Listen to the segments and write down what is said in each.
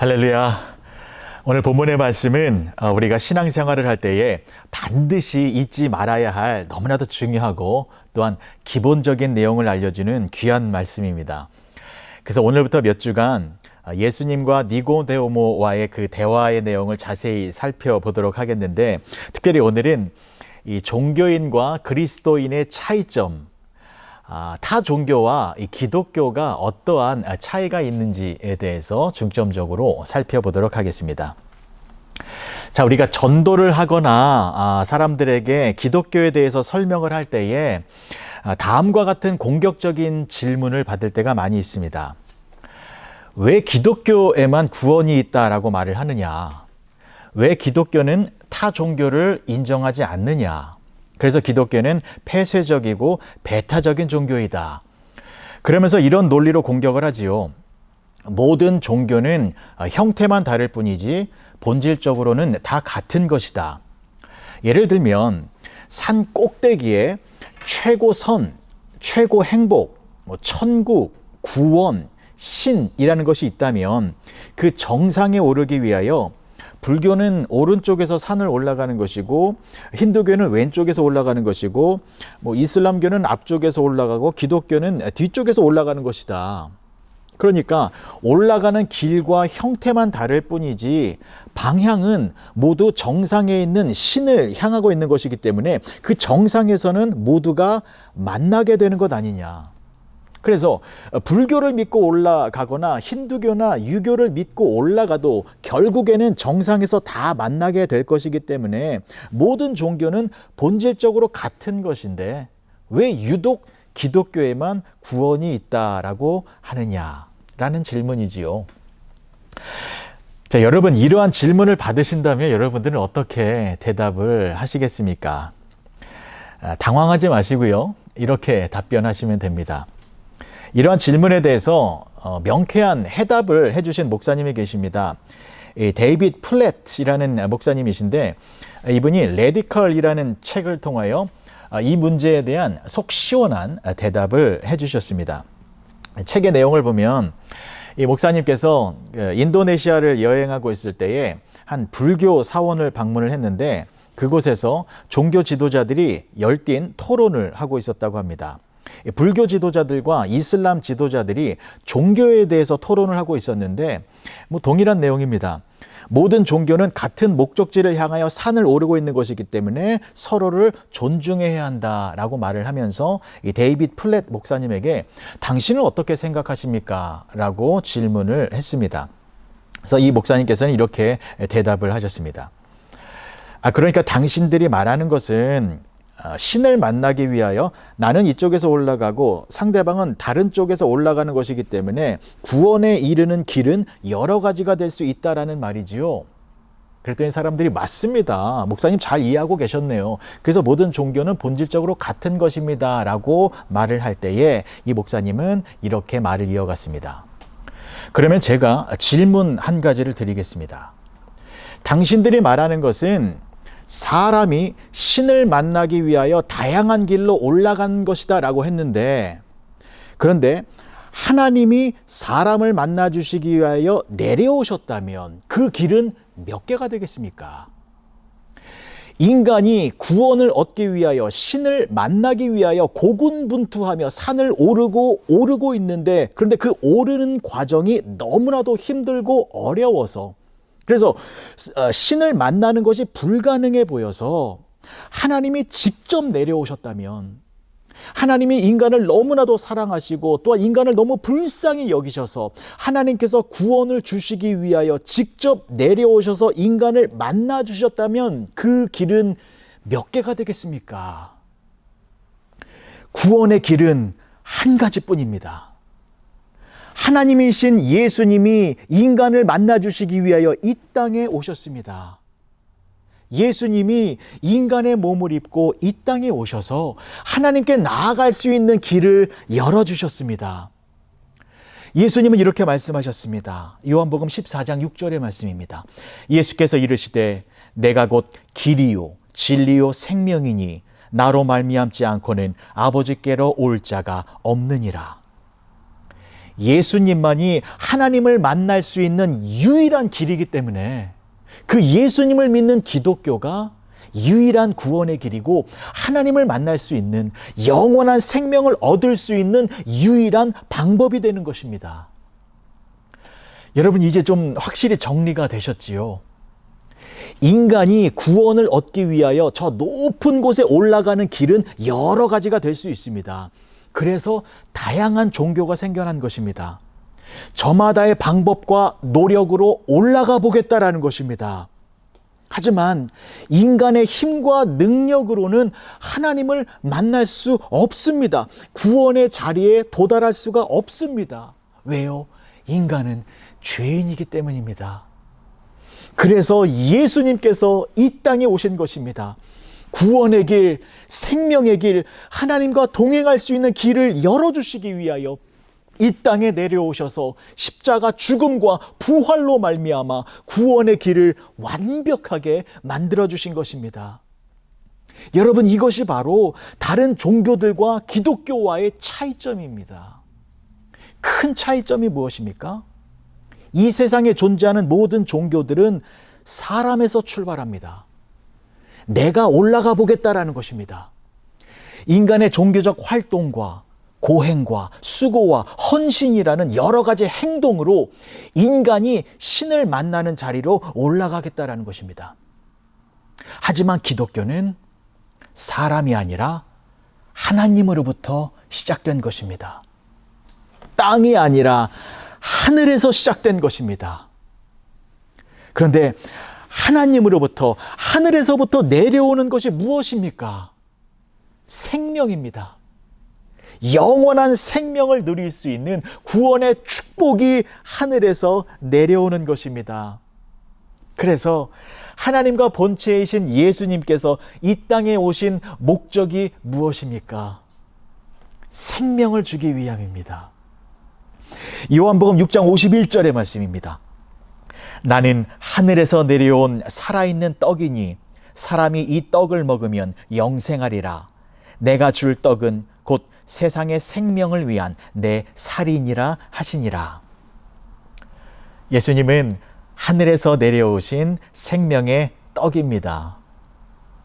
할렐루야. 오늘 본문의 말씀은 우리가 신앙생활을 할 때에 반드시 잊지 말아야 할 너무나도 중요하고 또한 기본적인 내용을 알려주는 귀한 말씀입니다. 그래서 오늘부터 몇 주간 예수님과 니고데모와의 그 대화의 내용을 자세히 살펴보도록 하겠는데, 특별히 오늘은 이 종교인과 그리스도인의 차이점, 타 종교와 이 기독교가 어떠한 차이가 있는지에 대해서 중점적으로 살펴보도록 하겠습니다. 자, 우리가 전도를 하거나 사람들에게 기독교에 대해서 설명을 할 때에 다음과 같은 공격적인 질문을 받을 때가 많이 있습니다. 왜 기독교에만 구원이 있다라고 말을 하느냐? 왜 기독교는 타 종교를 인정하지 않느냐? 그래서 기독교는 폐쇄적이고 배타적인 종교이다. 그러면서 이런 논리로 공격을 하지요. 모든 종교는 형태만 다를 뿐이지 본질적으로는 다 같은 것이다. 예를 들면 산 꼭대기에 최고 선, 최고 행복, 천국, 구원, 신이라는 것이 있다면 그 정상에 오르기 위하여 불교는 오른쪽에서 산을 올라가는 것이고, 힌두교는 왼쪽에서 올라가는 것이고, 이슬람교는 앞쪽에서 올라가고 기독교는 뒤쪽에서 올라가는 것이다. 그러니까 올라가는 길과 형태만 다를 뿐이지 방향은 모두 정상에 있는 신을 향하고 있는 것이기 때문에 그 정상에서는 모두가 만나게 되는 것 아니냐. 그래서 불교를 믿고 올라가거나 힌두교나 유교를 믿고 올라가도 결국에는 정상에서 다 만나게 될 것이기 때문에 모든 종교는 본질적으로 같은 것인데 왜 유독 기독교에만 구원이 있다라고 하느냐라는 질문이지요. 자, 여러분, 이러한 질문을 받으신다면 여러분들은 어떻게 대답을 하시겠습니까? 당황하지 마시고요. 이렇게 답변하시면 됩니다. 이러한 질문에 대해서 명쾌한 해답을 해주신 목사님이 계십니다. 데이빗 플랫이라는 목사님이신데, 이분이 레디컬이라는 책을 통하여 이 문제에 대한 속 시원한 대답을 해주셨습니다. 책의 내용을 보면 이 목사님께서 인도네시아를 여행하고 있을 때에 한 불교 사원을 방문을 했는데, 그곳에서 종교 지도자들이 열띤 토론을 하고 있었다고 합니다. 불교 지도자들과 이슬람 지도자들이 종교에 대해서 토론을 하고 있었는데 동일한 내용입니다. 모든 종교는 같은 목적지를 향하여 산을 오르고 있는 것이기 때문에 서로를 존중해야 한다라고 말을 하면서 이 데이빗 플랫 목사님에게 당신은 어떻게 생각하십니까? 라고 질문을 했습니다. 그래서 이 목사님께서는 이렇게 대답을 하셨습니다. 그러니까 당신들이 말하는 것은 신을 만나기 위하여 나는 이쪽에서 올라가고 상대방은 다른 쪽에서 올라가는 것이기 때문에 구원에 이르는 길은 여러 가지가 될 수 있다라는 말이지요. 그랬더니 사람들이 맞습니다. 목사님 잘 이해하고 계셨네요. 그래서 모든 종교는 본질적으로 같은 것입니다. 라고 말을 할 때에 이 목사님은 이렇게 말을 이어갔습니다. 그러면 제가 질문 한 가지를 드리겠습니다. 당신들이 말하는 것은 사람이 신을 만나기 위하여 다양한 길로 올라간 것이다 라고 했는데, 그런데 하나님이 사람을 만나 주시기 위하여 내려오셨다면 그 길은 몇 개가 되겠습니까? 인간이 구원을 얻기 위하여 신을 만나기 위하여 고군분투하며 산을 오르고 있는데, 그런데 그 오르는 과정이 너무나도 힘들고 어려워서, 그래서 신을 만나는 것이 불가능해 보여서 하나님이 직접 내려오셨다면, 하나님이 인간을 너무나도 사랑하시고 또한 인간을 너무 불쌍히 여기셔서 하나님께서 구원을 주시기 위하여 직접 내려오셔서 인간을 만나 주셨다면 그 길은 몇 개가 되겠습니까? 구원의 길은 한 가지뿐입니다. 하나님이신 예수님이 인간을 만나주시기 위하여 이 땅에 오셨습니다. 예수님이 인간의 몸을 입고 이 땅에 오셔서 하나님께 나아갈 수 있는 길을 열어주셨습니다. 예수님은 이렇게 말씀하셨습니다. 요한복음 14장 6절의 말씀입니다. 예수께서 이르시되 내가 곧 길이요 진리요 생명이니 나로 말미암지 않고는 아버지께로 올 자가 없느니라. 예수님만이 하나님을 만날 수 있는 유일한 길이기 때문에 그 예수님을 믿는 기독교가 유일한 구원의 길이고 하나님을 만날 수 있는 영원한 생명을 얻을 수 있는 유일한 방법이 되는 것입니다. 여러분, 이제 좀 확실히 정리가 되셨지요? 인간이 구원을 얻기 위하여 저 높은 곳에 올라가는 길은 여러 가지가 될 수 있습니다. 그래서 다양한 종교가 생겨난 것입니다. 저마다의 방법과 노력으로 올라가 보겠다라는 것입니다. 하지만 인간의 힘과 능력으로는 하나님을 만날 수 없습니다. 구원의 자리에 도달할 수가 없습니다. 왜요? 인간은 죄인이기 때문입니다. 그래서 예수님께서 이 땅에 오신 것입니다. 구원의 길, 생명의 길, 하나님과 동행할 수 있는 길을 열어주시기 위하여 이 땅에 내려오셔서 십자가 죽음과 부활로 말미암아 구원의 길을 완벽하게 만들어주신 것입니다. 여러분, 이것이 바로 다른 종교들과 기독교와의 차이점입니다. 큰 차이점이 무엇입니까? 이 세상에 존재하는 모든 종교들은 사람에서 출발합니다. 내가 올라가 보겠다라는 것입니다. 인간의 종교적 활동과 고행과 수고와 헌신이라는 여러 가지 행동으로 인간이 신을 만나는 자리로 올라가겠다라는 것입니다. 하지만 기독교는 사람이 아니라 하나님으로부터 시작된 것입니다. 땅이 아니라 하늘에서 시작된 것입니다. 그런데 하나님으로부터, 하늘에서부터 내려오는 것이 무엇입니까? 생명입니다. 영원한 생명을 누릴 수 있는 구원의 축복이 하늘에서 내려오는 것입니다. 그래서 하나님과 본체이신 예수님께서 이 땅에 오신 목적이 무엇입니까? 생명을 주기 위함입니다. 요한복음 6장 51절의 말씀입니다. 나는 하늘에서 내려온 살아있는 떡이니 사람이 이 떡을 먹으면 영생하리라. 내가 줄 떡은 곧 세상의 생명을 위한 내 살이니라 하시니라. 예수님은 하늘에서 내려오신 생명의 떡입니다.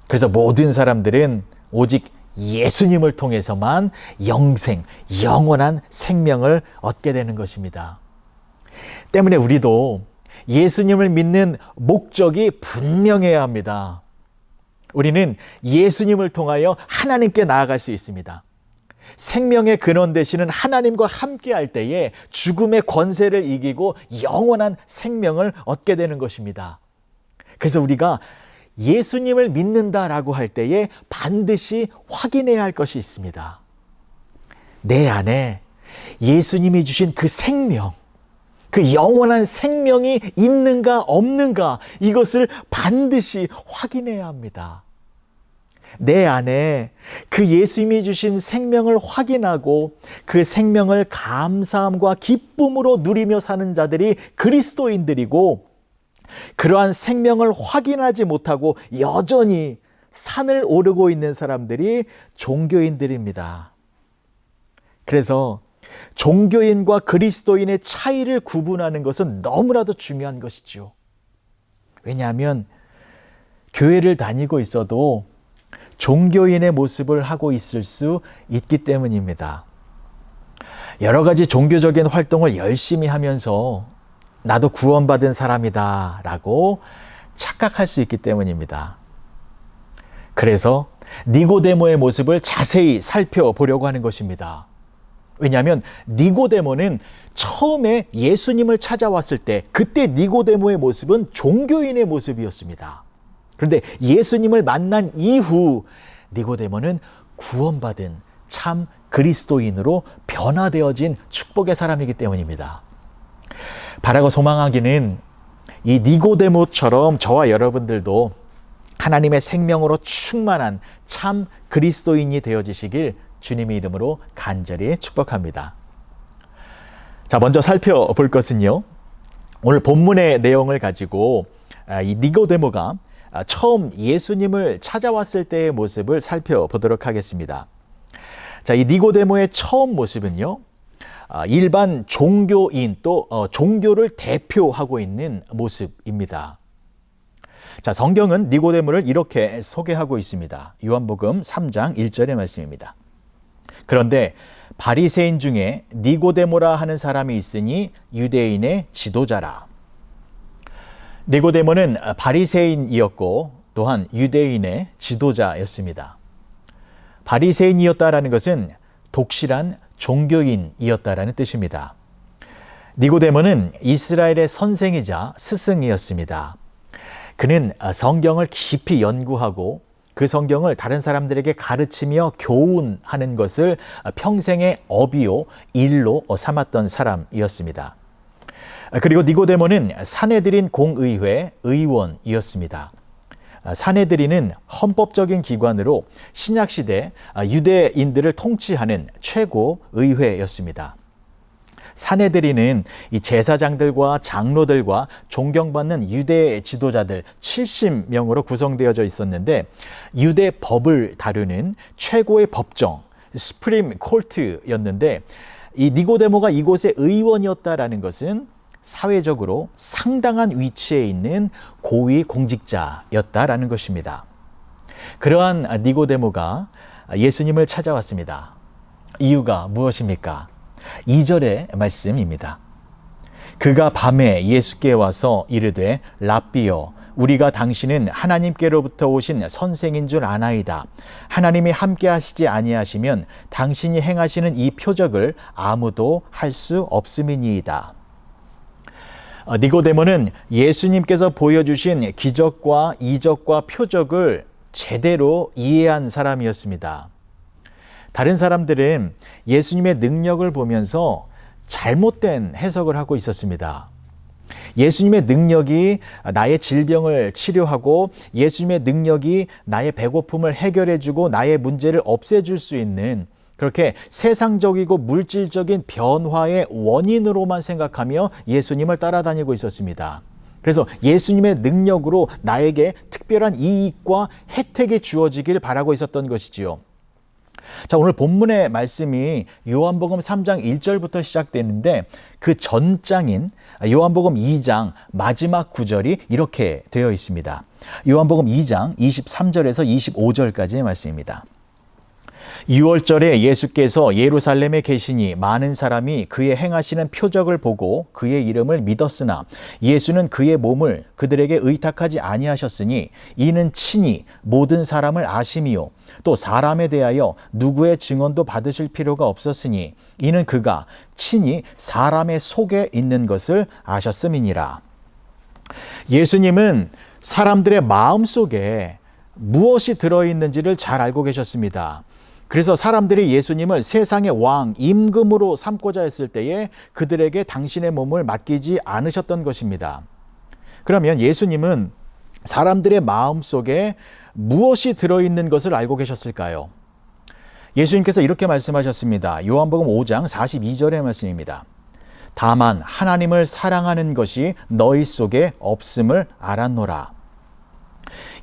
그래서 모든 사람들은 오직 예수님을 통해서만 영생, 영원한 생명을 얻게 되는 것입니다. 때문에 우리도 예수님을 믿는 목적이 분명해야 합니다. 우리는 예수님을 통하여 하나님께 나아갈 수 있습니다. 생명의 근원 되시는 하나님과 함께 할 때에 죽음의 권세를 이기고 영원한 생명을 얻게 되는 것입니다. 그래서 우리가 예수님을 믿는다라고 할 때에 반드시 확인해야 할 것이 있습니다. 내 안에 예수님이 주신 그 생명, 그 영원한 생명이 있는가 없는가, 이것을 반드시 확인해야 합니다. 내 안에 그 예수님이 주신 생명을 확인하고 그 생명을 감사함과 기쁨으로 누리며 사는 자들이 그리스도인들이고, 그러한 생명을 확인하지 못하고 여전히 산을 오르고 있는 사람들이 종교인들입니다. 그래서 종교인과 그리스도인의 차이를 구분하는 것은 너무나도 중요한 것이죠. 왜냐하면 교회를 다니고 있어도 종교인의 모습을 하고 있을 수 있기 때문입니다. 여러 가지 종교적인 활동을 열심히 하면서 나도 구원받은 사람이다 라고 착각할 수 있기 때문입니다. 그래서 니고데모의 모습을 자세히 살펴보려고 하는 것입니다. 왜냐하면 니고데모는 처음에 예수님을 찾아왔을 때 그때 니고데모의 모습은 종교인의 모습이었습니다. 그런데 예수님을 만난 이후 니고데모는 구원받은 참 그리스도인으로 변화되어진 축복의 사람이기 때문입니다. 바라고 소망하기는 이 니고데모처럼 저와 여러분들도 하나님의 생명으로 충만한 참 그리스도인이 되어지시길 주님의 이름으로 간절히 축복합니다. 자, 먼저 살펴볼 것은요, 오늘 본문의 내용을 가지고 이 니고데모가 처음 예수님을 찾아왔을 때의 모습을 살펴보도록 하겠습니다. 자, 이 니고데모의 처음 모습은요, 일반 종교인 또 종교를 대표하고 있는 모습입니다. 자, 성경은 니고데모를 이렇게 소개하고 있습니다. 요한복음 3장 1절의 말씀입니다. 그런데 바리새인 중에 니고데모라 하는 사람이 있으니 유대인의 지도자라. 니고데모는 바리새인이었고 또한 유대인의 지도자였습니다. 바리새인이었다라는 것은 독실한 종교인이었다라는 뜻입니다. 니고데모는 이스라엘의 선생이자 스승이었습니다. 그는 성경을 깊이 연구하고 그 성경을 다른 사람들에게 가르치며 교훈하는 것을 평생의 업이요 일로 삼았던 사람이었습니다. 그리고 니고데모는 산헤드린 공의회 의원이었습니다. 산헤드린은 헌법적인 기관으로 신약시대 유대인들을 통치하는 최고 의회였습니다. 산헤드린은 이 제사장들과 장로들과 존경받는 유대 지도자들 70명으로 구성되어져 있었는데 유대 법을 다루는 최고의 법정, 스프림 콜트였는데 이 니고데모가 이곳의 의원이었다라는 것은 사회적으로 상당한 위치에 있는 고위 공직자였다라는 것입니다. 그러한 니고데모가 예수님을 찾아왔습니다. 이유가 무엇입니까? 2절의 말씀입니다. 그가 밤에 예수께 와서 이르되 랍비여 우리가 당신은 하나님께로부터 오신 선생인 줄 아나이다. 하나님이 함께 하시지 아니하시면 당신이 행하시는 이 표적을 아무도 할 수 없음이니이다. 니고데모는 예수님께서 보여주신 기적과 이적과 표적을 제대로 이해한 사람이었습니다. 다른 사람들은 예수님의 능력을 보면서 잘못된 해석을 하고 있었습니다. 예수님의 능력이 나의 질병을 치료하고 예수님의 능력이 나의 배고픔을 해결해주고 나의 문제를 없애줄 수 있는 그렇게 세상적이고 물질적인 변화의 원인으로만 생각하며 예수님을 따라다니고 있었습니다. 그래서 예수님의 능력으로 나에게 특별한 이익과 혜택이 주어지길 바라고 있었던 것이지요. 자, 오늘 본문의 말씀이 요한복음 3장 1절부터 시작되는데 그 전장인 요한복음 2장 마지막 구절이 이렇게 되어 있습니다. 요한복음 2장 23절에서 25절까지의 말씀입니다. 6월절에 예수께서 예루살렘에 계시니 많은 사람이 그의 행하시는 표적을 보고 그의 이름을 믿었으나 예수는 그의 몸을 그들에게 의탁하지 아니하셨으니 이는 친히 모든 사람을 아심이요 또 사람에 대하여 누구의 증언도 받으실 필요가 없었으니 이는 그가 친히 사람의 속에 있는 것을 아셨음이니라. 예수님은 사람들의 마음속에 무엇이 들어있는지를 잘 알고 계셨습니다. 그래서 사람들이 예수님을 세상의 왕, 임금으로 삼고자 했을 때에 그들에게 당신의 몸을 맡기지 않으셨던 것입니다. 그러면 예수님은 사람들의 마음속에 무엇이 들어있는 것을 알고 계셨을까요? 예수님께서 이렇게 말씀하셨습니다. 요한복음 5장 42절의 말씀입니다. 다만 하나님을 사랑하는 것이 너희 속에 없음을 알았노라.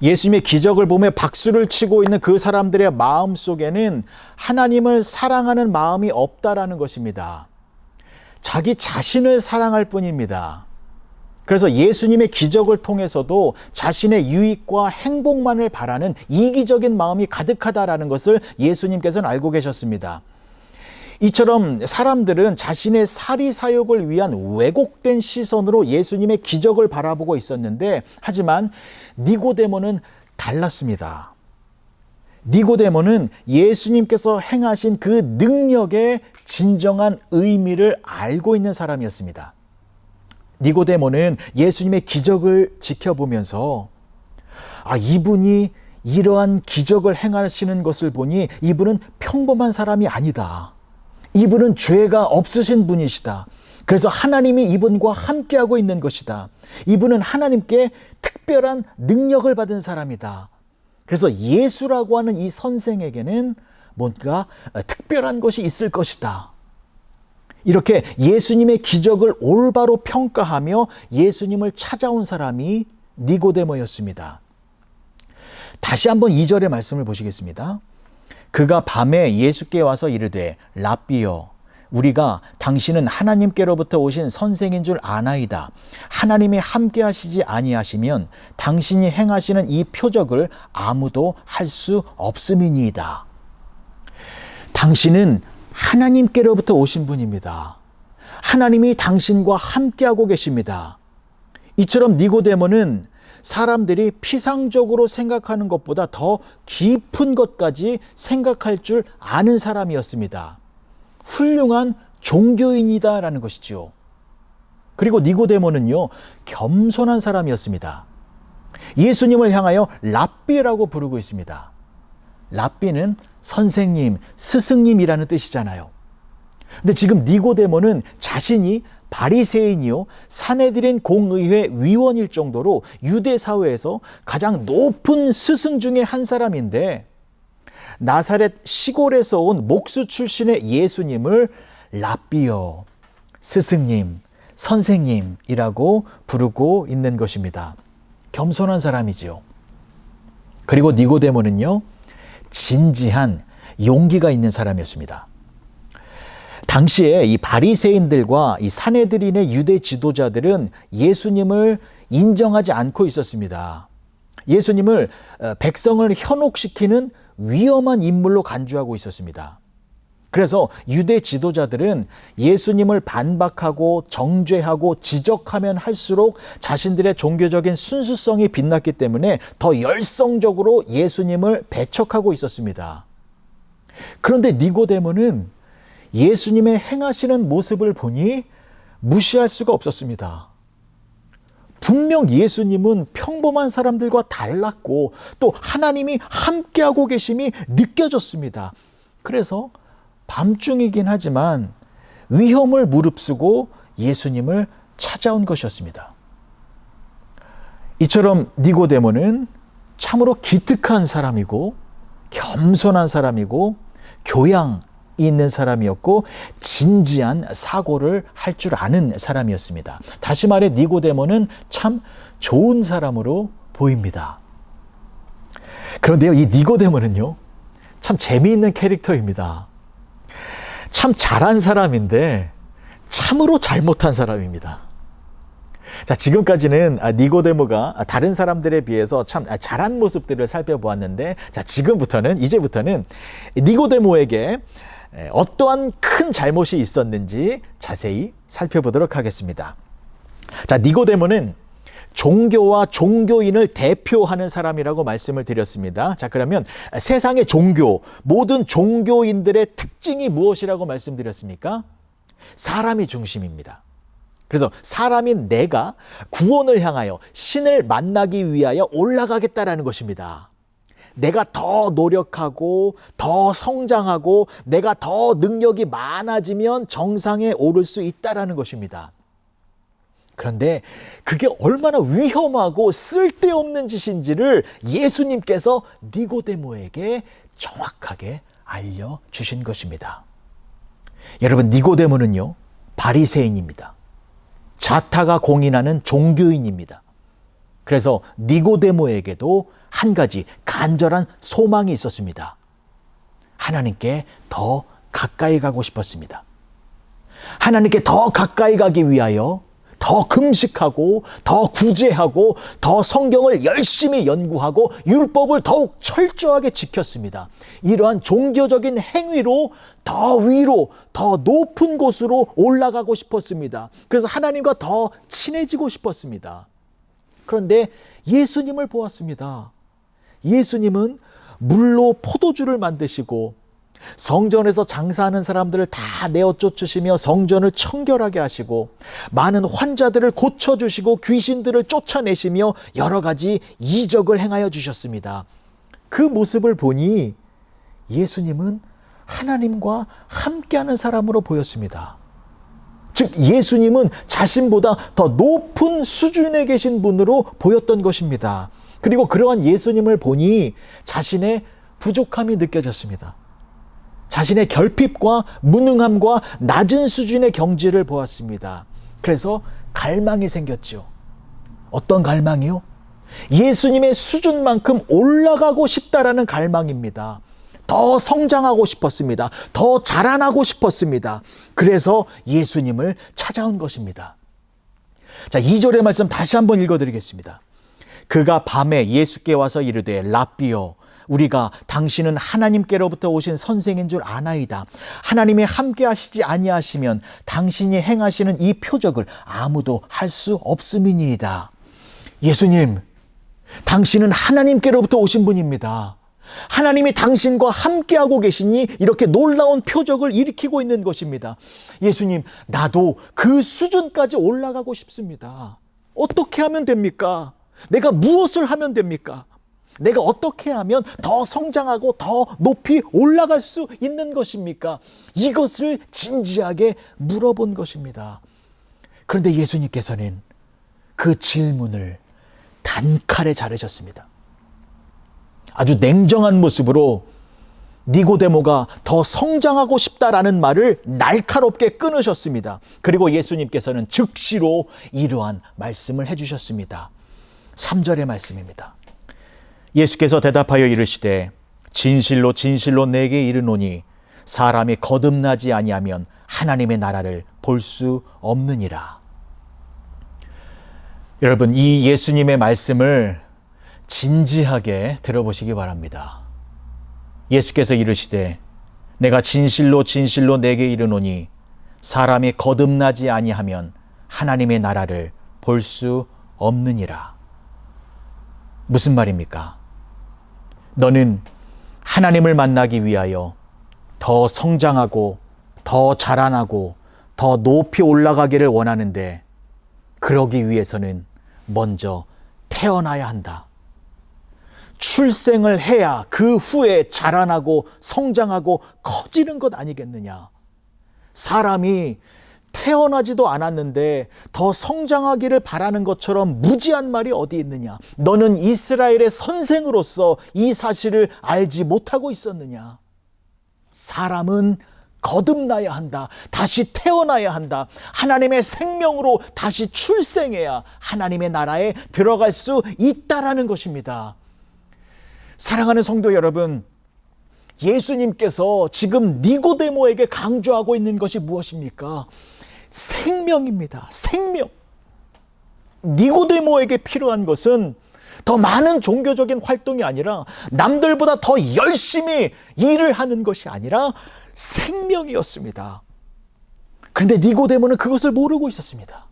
예수님의 기적을 보며 박수를 치고 있는 그 사람들의 마음 속에는 하나님을 사랑하는 마음이 없다라는 것입니다. 자기 자신을 사랑할 뿐입니다. 그래서 예수님의 기적을 통해서도 자신의 유익과 행복만을 바라는 이기적인 마음이 가득하다라는 것을 예수님께서는 알고 계셨습니다. 이처럼 사람들은 자신의 사리사욕을 위한 왜곡된 시선으로 예수님의 기적을 바라보고 있었는데 하지만 니고데모는 달랐습니다. 니고데모는 예수님께서 행하신 그 능력의 진정한 의미를 알고 있는 사람이었습니다. 니고데모는 예수님의 기적을 지켜보면서 이분이 이러한 기적을 행하시는 것을 보니 이분은 평범한 사람이 아니다. 이분은 죄가 없으신 분이시다. 그래서 하나님이 이분과 함께하고 있는 것이다. 이분은 하나님께 특별한 능력을 받은 사람이다. 그래서 예수라고 하는 이 선생에게는 뭔가 특별한 것이 있을 것이다. 이렇게 예수님의 기적을 올바로 평가하며 예수님을 찾아온 사람이 니고데모였습니다. 다시 한번 2절의 말씀을 보시겠습니다. 그가 밤에 예수께 와서 이르되 랍비여 우리가 당신은 하나님께로부터 오신 선생인 줄 아나이다. 하나님이 함께 하시지 아니하시면 당신이 행하시는 이 표적을 아무도 할 수 없음이니이다. 당신은 하나님께로부터 오신 분입니다. 하나님이 당신과 함께하고 계십니다. 이처럼 니고데모는 사람들이 피상적으로 생각하는 것보다 더 깊은 것까지 생각할 줄 아는 사람이었습니다. 훌륭한 종교인이다라는 것이죠. 그리고 니고데모는요, 겸손한 사람이었습니다. 예수님을 향하여 랍비라고 부르고 있습니다. 랍비는 선생님, 스승님이라는 뜻이잖아요. 근데 지금 니고데모는 자신이 바리새인이요 산헤드린 공의회 위원일 정도로 유대 사회에서 가장 높은 스승 중에 한 사람인데, 나사렛 시골에서 온 목수 출신의 예수님을 랍비요, 스승님, 선생님이라고 부르고 있는 것입니다. 겸손한 사람이지요. 그리고 니고데모는요, 진지한 용기가 있는 사람이었습니다. 당시에 이 바리새인들과 이 산헤드린의 유대 지도자들은 예수님을 인정하지 않고 있었습니다. 예수님을 백성을 현혹시키는 위험한 인물로 간주하고 있었습니다. 그래서 유대 지도자들은 예수님을 반박하고 정죄하고 지적하면 할수록 자신들의 종교적인 순수성이 빛났기 때문에 더 열성적으로 예수님을 배척하고 있었습니다. 그런데 니고데모는 예수님의 행하시는 모습을 보니 무시할 수가 없었습니다. 분명 예수님은 평범한 사람들과 달랐고 또 하나님이 함께하고 계심이 느껴졌습니다. 그래서 밤중이긴 하지만 위험을 무릅쓰고 예수님을 찾아온 것이었습니다. 이처럼 니고데모는 참으로 기특한 사람이고 겸손한 사람이고 교양 있는 사람이었고 진지한 사고를 할 줄 아는 사람이었습니다. 다시 말해 니고데모는 참 좋은 사람으로 보입니다. 그런데요, 이 니고데모는요, 참 재미있는 캐릭터입니다. 참 잘한 사람인데 참으로 잘못한 사람입니다. 자, 지금까지는 니고데모가 다른 사람들에 비해서 참 잘한 모습들을 살펴보았는데, 자, 이제부터는 니고데모에게 어떠한 큰 잘못이 있었는지 자세히 살펴보도록 하겠습니다. 자, 니고데모는 종교와 종교인을 대표하는 사람이라고 말씀을 드렸습니다. 자, 그러면 세상의 종교, 모든 종교인들의 특징이 무엇이라고 말씀드렸습니까? 사람이 중심입니다. 그래서 사람인 내가 구원을 향하여 신을 만나기 위하여 올라가겠다라는 것입니다. 내가 더 노력하고 더 성장하고 내가 더 능력이 많아지면 정상에 오를 수 있다라는 것입니다. 그런데 그게 얼마나 위험하고 쓸데없는 짓인지를 예수님께서 니고데모에게 정확하게 알려주신 것입니다. 여러분, 니고데모는요, 바리새인입니다. 자타가 공인하는 종교인입니다. 그래서 니고데모에게도 한 가지 간절한 소망이 있었습니다. 하나님께 더 가까이 가고 싶었습니다. 하나님께 더 가까이 가기 위하여 더 금식하고 더 구제하고 더 성경을 열심히 연구하고 율법을 더욱 철저하게 지켰습니다. 이러한 종교적인 행위로 더 위로, 더 높은 곳으로 올라가고 싶었습니다. 그래서 하나님과 더 친해지고 싶었습니다. 그런데 예수님을 보았습니다. 예수님은 물로 포도주를 만드시고 성전에서 장사하는 사람들을 다 내어 쫓으시며 성전을 청결하게 하시고 많은 환자들을 고쳐주시고 귀신들을 쫓아내시며 여러 가지 이적을 행하여 주셨습니다. 그 모습을 보니 예수님은 하나님과 함께하는 사람으로 보였습니다. 즉 예수님은 자신보다 더 높은 수준에 계신 분으로 보였던 것입니다. 그리고 그러한 예수님을 보니 자신의 부족함이 느껴졌습니다. 자신의 결핍과 무능함과 낮은 수준의 경지를 보았습니다. 그래서 갈망이 생겼죠. 어떤 갈망이요? 예수님의 수준만큼 올라가고 싶다라는 갈망입니다. 더 성장하고 싶었습니다. 더 자라나고 싶었습니다. 그래서 예수님을 찾아온 것입니다. 자, 2절의 말씀 다시 한번 읽어드리겠습니다. 그가 밤에 예수께 와서 이르되 랍비여 우리가 당신은 하나님께로부터 오신 선생인 줄 아나이다. 하나님이 함께 하시지 아니하시면 당신이 행하시는 이 표적을 아무도 할 수 없음이니이다. 예수님, 당신은 하나님께로부터 오신 분입니다. 하나님이 당신과 함께하고 계시니 이렇게 놀라운 표적을 일으키고 있는 것입니다. 예수님, 나도 그 수준까지 올라가고 싶습니다. 어떻게 하면 됩니까? 내가 무엇을 하면 됩니까? 내가 어떻게 하면 더 성장하고 더 높이 올라갈 수 있는 것입니까? 이것을 진지하게 물어본 것입니다. 그런데 예수님께서는 그 질문을 단칼에 자르셨습니다. 아주 냉정한 모습으로 니고데모가 더 성장하고 싶다라는 말을 날카롭게 끊으셨습니다. 그리고 예수님께서는 즉시로 이러한 말씀을 해주셨습니다. 3절의 말씀입니다. 예수께서 대답하여 이르시되 진실로 진실로 내게 이르노니 사람이 거듭나지 아니하면 하나님의 나라를 볼 수 없느니라. 여러분, 이 예수님의 말씀을 진지하게 들어보시기 바랍니다. 예수께서 이르시되 내가 진실로 진실로 내게 이르노니 사람이 거듭나지 아니하면 하나님의 나라를 볼 수 없느니라. 무슨 말입니까? 너는 하나님을 만나기 위하여 더 성장하고 더 자라나고 더 높이 올라가기를 원하는데 그러기 위해서는 먼저 태어나야 한다. 출생을 해야 그 후에 자라나고 성장하고 커지는 것 아니겠느냐. 사람이 태어나지도 않았는데 더 성장하기를 바라는 것처럼 무지한 말이 어디 있느냐. 너는 이스라엘의 선생으로서 이 사실을 알지 못하고 있었느냐. 사람은 거듭나야 한다. 다시 태어나야 한다. 하나님의 생명으로 다시 출생해야 하나님의 나라에 들어갈 수 있다라는 것입니다. 사랑하는 성도 여러분, 예수님께서 지금 니고데모에게 강조하고 있는 것이 무엇입니까? 생명입니다. 생명. 니고데모에게 필요한 것은 더 많은 종교적인 활동이 아니라 남들보다 더 열심히 일을 하는 것이 아니라 생명이었습니다. 그런데 니고데모는 그것을 모르고 있었습니다.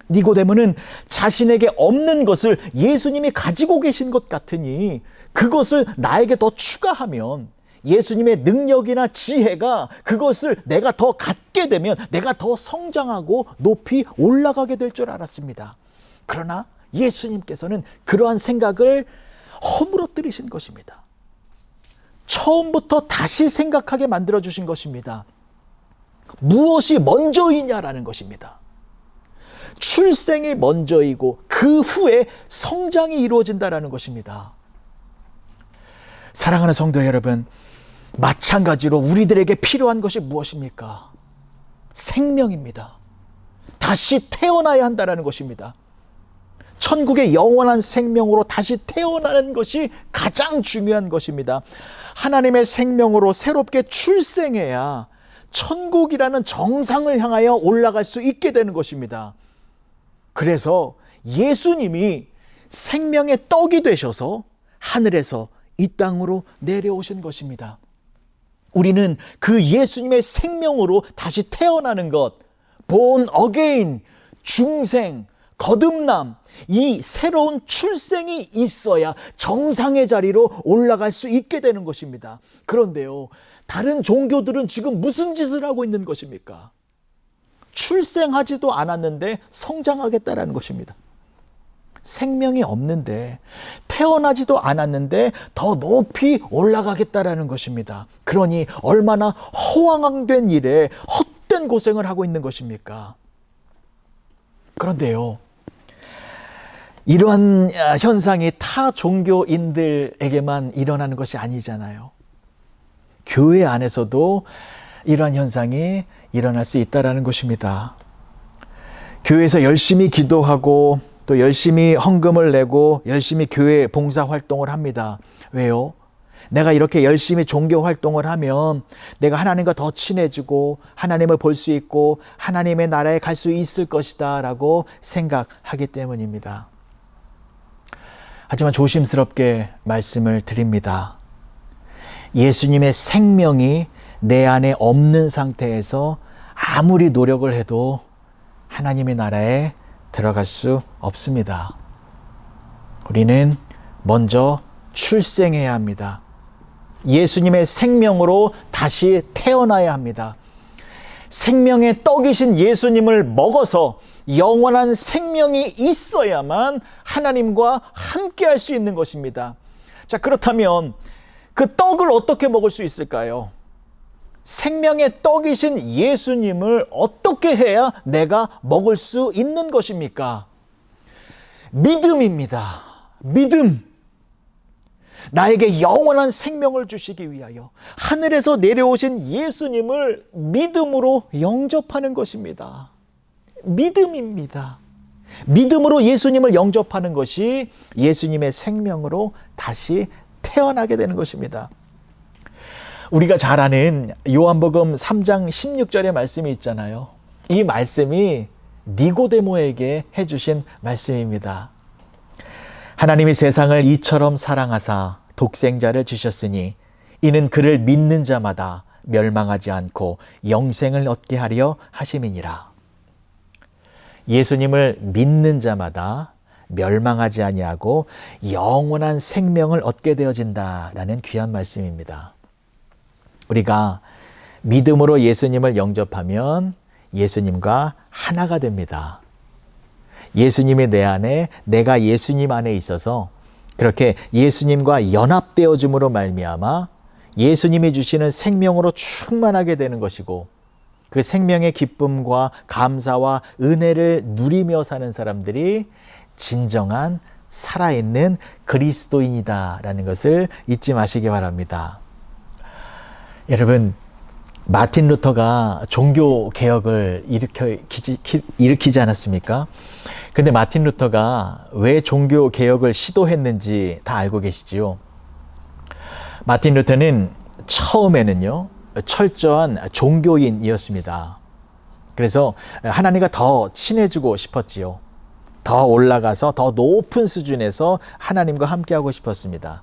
니고데모는 자신에게 없는 것을 예수님이 가지고 계신 것 같으니 그것을 나에게 더 추가하면 예수님의 능력이나 지혜가 그것을 내가 더 갖게 되면 내가 더 성장하고 높이 올라가게 될 줄 알았습니다. 그러나 예수님께서는 그러한 생각을 허물어뜨리신 것입니다. 처음부터 다시 생각하게 만들어주신 것입니다. 무엇이 먼저이냐라는 것입니다. 출생이 먼저이고 그 후에 성장이 이루어진다라는 것입니다. 사랑하는 성도 여러분, 마찬가지로 우리들에게 필요한 것이 무엇입니까? 생명입니다. 다시 태어나야 한다는 것입니다. 천국의 영원한 생명으로 다시 태어나는 것이 가장 중요한 것입니다. 하나님의 생명으로 새롭게 출생해야 천국이라는 정상을 향하여 올라갈 수 있게 되는 것입니다. 그래서 예수님이 생명의 떡이 되셔서 하늘에서 이 땅으로 내려오신 것입니다. 우리는 그 예수님의 생명으로 다시 태어나는 것, born again, 중생, 거듭남, 이 새로운 출생이 있어야 정상의 자리로 올라갈 수 있게 되는 것입니다. 그런데요, 다른 종교들은 지금 무슨 짓을 하고 있는 것입니까? 출생하지도 않았는데 성장하겠다라는 것입니다. 생명이 없는데, 태어나지도 않았는데 더 높이 올라가겠다라는 것입니다. 그러니 얼마나 허황된 일에 헛된 고생을 하고 있는 것입니까? 그런데요, 이러한 현상이 타 종교인들에게만 일어나는 것이 아니잖아요. 교회 안에서도 이러한 현상이 일어날 수 있다는 것입니다. 교회에서 열심히 기도하고 또 열심히 헌금을 내고 열심히 교회 봉사활동을 합니다. 왜요? 내가 이렇게 열심히 종교 활동을 하면 내가 하나님과 더 친해지고 하나님을 볼 수 있고 하나님의 나라에 갈 수 있을 것이다 라고 생각하기 때문입니다. 하지만 조심스럽게 말씀을 드립니다. 예수님의 생명이 내 안에 없는 상태에서 아무리 노력을 해도 하나님의 나라에 들어갈 수 없습니다. 우리는 먼저 출생해야 합니다. 예수님의 생명으로 다시 태어나야 합니다. 생명의 떡이신 예수님을 먹어서 영원한 생명이 있어야만 하나님과 함께 할 수 있는 것입니다. 자, 그렇다면 그 떡을 어떻게 먹을 수 있을까요? 생명의 떡이신 예수님을 어떻게 해야 내가 먹을 수 있는 것입니까? 믿음입니다. 믿음. 나에게 영원한 생명을 주시기 위하여 하늘에서 내려오신 예수님을 믿음으로 영접하는 것입니다. 믿음입니다. 믿음으로 예수님을 영접하는 것이 예수님의 생명으로 다시 태어나게 되는 것입니다. 우리가 잘 아는 요한복음 3장 16절의 말씀이 있잖아요. 이 말씀이 니고데모에게 해주신 말씀입니다. 하나님이 세상을 이처럼 사랑하사 독생자를 주셨으니 이는 그를 믿는 자마다 멸망하지 않고 영생을 얻게 하려 하심이니라. 예수님을 믿는 자마다 멸망하지 아니하고 영원한 생명을 얻게 되어진다라는 귀한 말씀입니다. 우리가 믿음으로 예수님을 영접하면 예수님과 하나가 됩니다. 예수님이 내 안에, 내가 예수님 안에 있어서 그렇게 예수님과 연합되어짐으로 말미암아 예수님이 주시는 생명으로 충만하게 되는 것이고 그 생명의 기쁨과 감사와 은혜를 누리며 사는 사람들이 진정한 살아있는 그리스도인이다라는 것을 잊지 마시기 바랍니다. 여러분, 마틴 루터가 종교 개혁을 일으키지 않았습니까? 근데 마틴 루터가 왜 종교 개혁을 시도했는지 다 알고 계시지요? 마틴 루터는 처음에는요, 철저한 종교인이었습니다. 그래서 하나님과 더 친해지고 싶었지요. 더 올라가서 더 높은 수준에서 하나님과 함께하고 싶었습니다.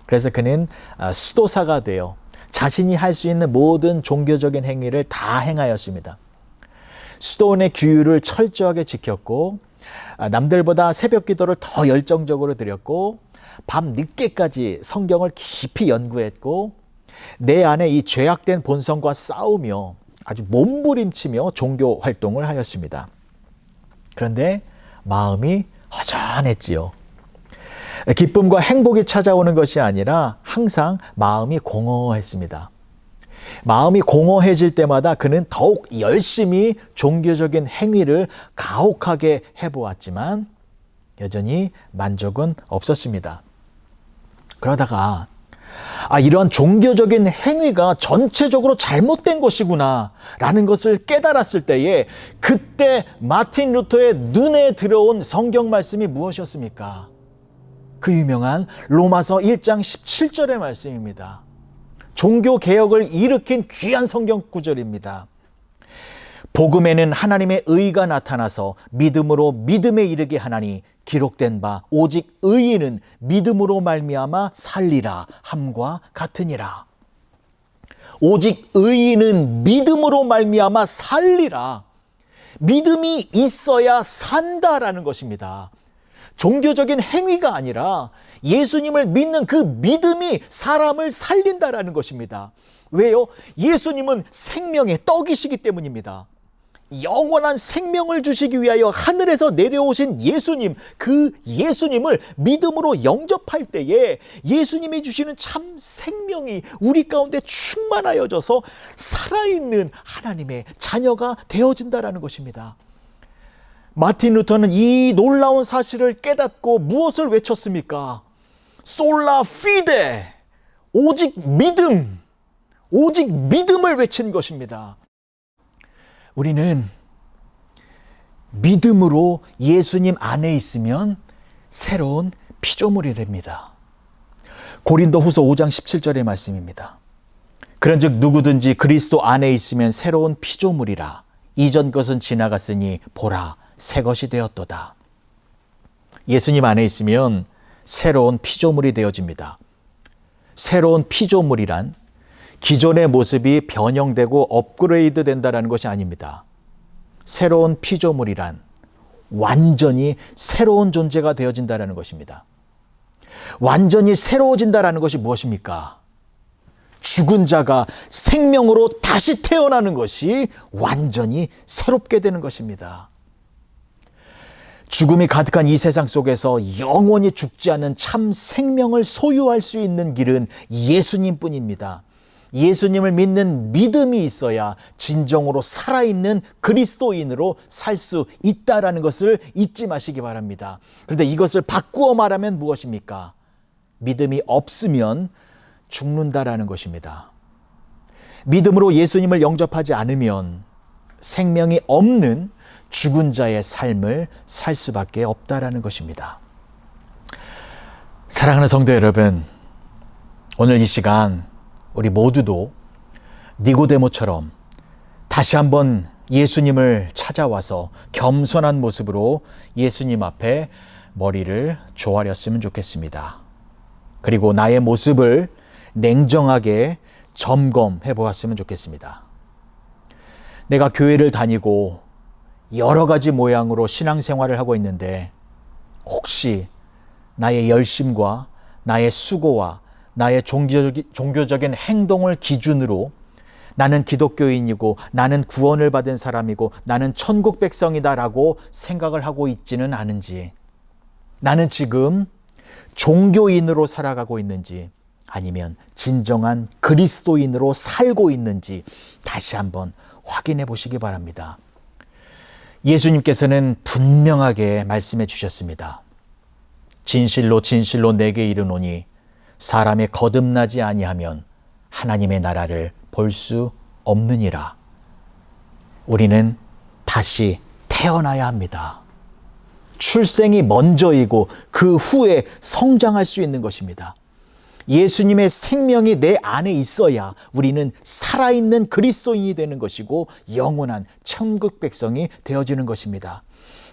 그래서 그는 수도사가 되어 자신이 할 수 있는 모든 종교적인 행위를 다 행하였습니다. 수도원의 규율을 철저하게 지켰고 남들보다 새벽 기도를 더 열정적으로 드렸고 밤 늦게까지 성경을 깊이 연구했고 내 안에 이 죄악된 본성과 싸우며 아주 몸부림치며 종교 활동을 하였습니다. 그런데 마음이 허전했지요. 기쁨과 행복이 찾아오는 것이 아니라 항상 마음이 공허했습니다. 마음이 공허해질 때마다 그는 더욱 열심히 종교적인 행위를 가혹하게 해보았지만 여전히 만족은 없었습니다. 그러다가 이러한 종교적인 행위가 전체적으로 잘못된 것이구나 라는 것을 깨달았을 때에 그때 마틴 루터의 눈에 들어온 성경 말씀이 무엇이었습니까? 그 유명한 로마서 1장 17절의 말씀입니다. 종교 개혁을 일으킨 귀한 성경 구절입니다. 복음에는 하나님의 의가 나타나서 믿음으로 믿음에 이르게 하나니 기록된 바 오직 의인은 믿음으로 말미암아 살리라 함과 같으니라. 오직 의인은 믿음으로 말미암아 살리라. 믿음이 있어야 산다라는 것입니다. 종교적인 행위가 아니라 예수님을 믿는 그 믿음이 사람을 살린다라는 것입니다. 왜요? 예수님은 생명의 떡이시기 때문입니다. 영원한 생명을 주시기 위하여 하늘에서 내려오신 예수님, 그 예수님을 믿음으로 영접할 때에 예수님이 주시는 참 생명이 우리 가운데 충만하여져서 살아있는 하나님의 자녀가 되어진다라는 것입니다. 마틴 루터는 이 놀라운 사실을 깨닫고 무엇을 외쳤습니까? 솔라 피데, 오직 믿음, 오직 믿음을 외친 것입니다. 우리는 믿음으로 예수님 안에 있으면 새로운 피조물이 됩니다. 고린도후서 5장 17절의 말씀입니다. 그런즉 누구든지 그리스도 안에 있으면 새로운 피조물이라. 이전 것은 지나갔으니 보라 새 것이 되었도다. 예수님 안에 있으면 새로운 피조물이 되어집니다. 새로운 피조물이란 기존의 모습이 변형되고 업그레이드 된다는 것이 아닙니다. 새로운 피조물이란 완전히 새로운 존재가 되어진다는 것입니다. 완전히 새로워진다는 것이 무엇입니까? 죽은 자가 생명으로 다시 태어나는 것이 완전히 새롭게 되는 것입니다. 죽음이 가득한 이 세상 속에서 영원히 죽지 않는 참 생명을 소유할 수 있는 길은 예수님뿐입니다. 예수님을 믿는 믿음이 있어야 진정으로 살아있는 그리스도인으로 살 수 있다는 것을 잊지 마시기 바랍니다. 그런데 이것을 바꾸어 말하면 무엇입니까? 믿음이 없으면 죽는다라는 것입니다. 믿음으로 예수님을 영접하지 않으면 생명이 없는 죽은 자의 삶을 살 수밖에 없다라는 것입니다. 사랑하는 성도 여러분, 오늘 이 시간 우리 모두도 니고데모처럼 다시 한번 예수님을 찾아와서 겸손한 모습으로 예수님 앞에 머리를 조아렸으면 좋겠습니다. 그리고 나의 모습을 냉정하게 점검해 보았으면 좋겠습니다. 내가 교회를 다니고 여러 가지 모양으로 신앙생활을 하고 있는데 혹시 나의 열심과 나의 수고와 나의 종교적인 행동을 기준으로 나는 기독교인이고 나는 구원을 받은 사람이고 나는 천국 백성이다라고 생각을 하고 있지는 않은지, 나는 지금 종교인으로 살아가고 있는지 아니면 진정한 그리스도인으로 살고 있는지 다시 한번 확인해 보시기 바랍니다. 예수님께서는 분명하게 말씀해 주셨습니다. 진실로 진실로 내게 이르노니 사람의 거듭나지 아니하면 하나님의 나라를 볼 수 없느니라. 우리는 다시 태어나야 합니다. 출생이 먼저이고 그 후에 성장할 수 있는 것입니다. 예수님의 생명이 내 안에 있어야 우리는 살아있는 그리스도인이 되는 것이고 영원한 천국 백성이 되어지는 것입니다.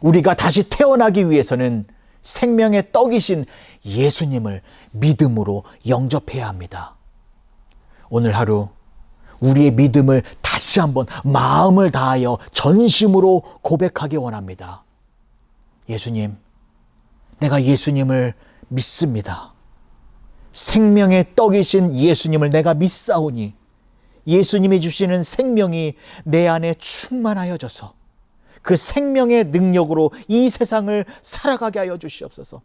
우리가 다시 태어나기 위해서는 생명의 떡이신 예수님을 믿음으로 영접해야 합니다. 오늘 하루 우리의 믿음을 다시 한번 마음을 다하여 전심으로 고백하기 원합니다. 예수님, 내가 예수님을 믿습니다. 생명의 떡이신 예수님을 내가 믿사오니 예수님이 주시는 생명이 내 안에 충만하여져서 그 생명의 능력으로 이 세상을 살아가게 하여 주시옵소서.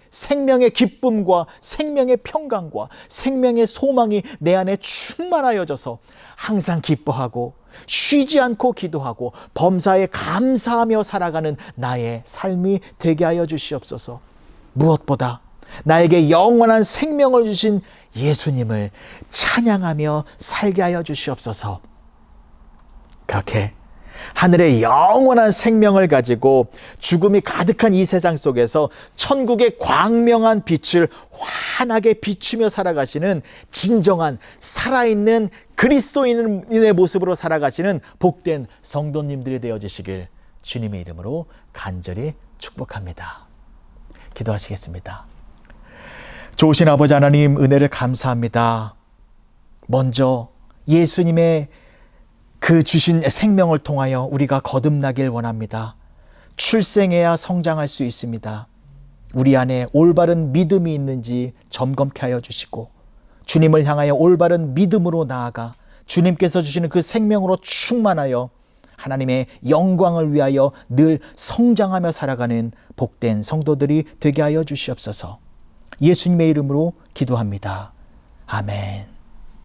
생명의 기쁨과 생명의 평강과 생명의 소망이 내 안에 충만하여져서 항상 기뻐하고 쉬지 않고 기도하고 범사에 감사하며 살아가는 나의 삶이 되게 하여 주시옵소서. 무엇보다 나에게 영원한 생명을 주신 예수님을 찬양하며 살게 하여 주시옵소서. 그렇게 하늘의 영원한 생명을 가지고 죽음이 가득한 이 세상 속에서 천국의 광명한 빛을 환하게 비추며 살아가시는 진정한 살아있는 그리스도인의 모습으로 살아가시는 복된 성도님들이 되어주시길 주님의 이름으로 간절히 축복합니다. 기도하시겠습니다. 좋으신 아버지 하나님, 은혜를 감사합니다. 먼저 예수님의 그 주신 생명을 통하여 우리가 거듭나길 원합니다. 출생해야 성장할 수 있습니다. 우리 안에 올바른 믿음이 있는지 점검케 하여 주시고 주님을 향하여 올바른 믿음으로 나아가 주님께서 주시는 그 생명으로 충만하여 하나님의 영광을 위하여 늘 성장하며 살아가는 복된 성도들이 되게 하여 주시옵소서. 예수님의 이름으로 기도합니다. 아멘.